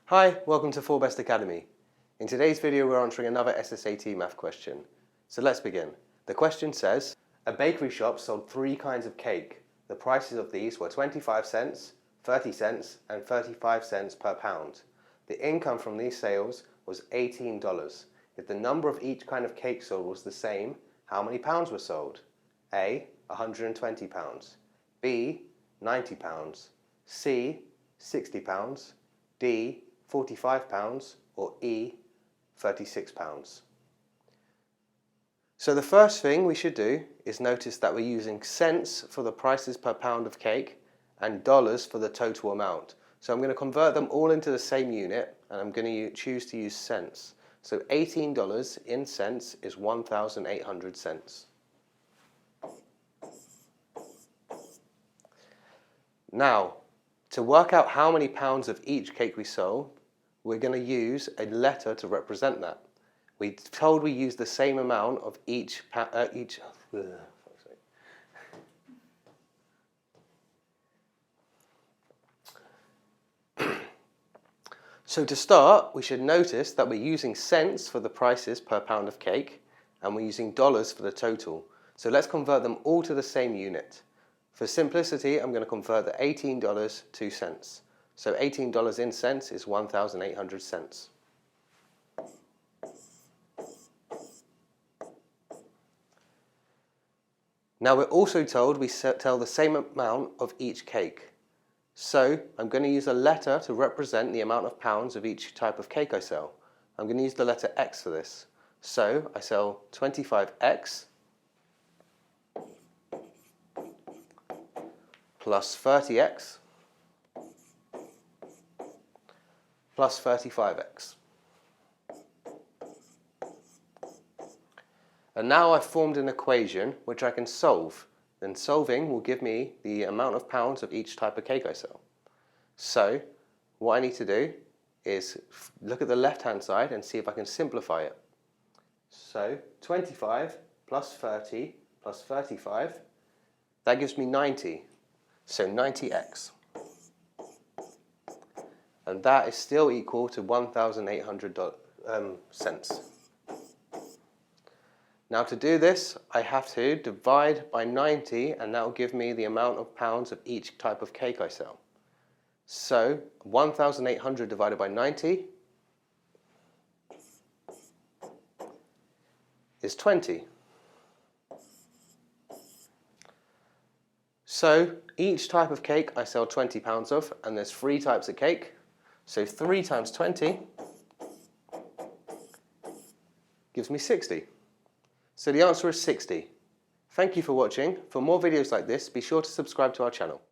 Hi, welcome to Forbest Academy. In today's video we're answering another SSAT math question. So let's begin. The question says, a bakery shop sold 3 kinds of cake. The prices of these were 25 cents, 30 cents and 35 cents per pound. The income from these sales was $18. If the number of each kind of cake sold was the same, how many pounds were sold? A, 120 pounds. B, 90 pounds. C, 60 pounds. D, 45 pounds, or E, 36 pounds. So the first thing we should do is notice that we're using cents for the prices per pound of cake and dollars for the total amount. So I'm going to convert them all into the same unit and I'm going to choose to use cents. So $18 in cents is 1,800 cents. Now, to work out how many pounds of each cake we sold, we're going to use a letter to represent that. We're told we use the same amount of each. So to start, we should notice that we're using cents for the prices per pound of cake and we're using dollars for the total. So let's convert them all to the same unit. For simplicity, I'm going to convert the $18 to cents. So $18 in cents is 1,800 cents. Now we're also told we tell the same amount of each cake. So I'm going to use a letter to represent the amount of pounds of each type of cake I sell. I'm going to use the letter X for this. So I sell 25X plus 30X plus 35X. And now I've formed an equation which I can solve. Then solving will give me the amount of pounds of each type of cake I sell. So what I need to do is look at the left hand side and see if I can simplify it. So 25 plus 30 plus 35, that gives me 90. So 90x. And that is still equal to 1,800 cents. Now to do this, I have to divide by 90 and that will give me the amount of pounds of each type of cake I sell. So 1,800 divided by 90 is 20. So each type of cake I sell 20 pounds of, and there's 3 types of cake. So 3 times 20 gives me 60. So the answer is 60. Thank you for watching. For more videos like this, be sure to subscribe to our channel.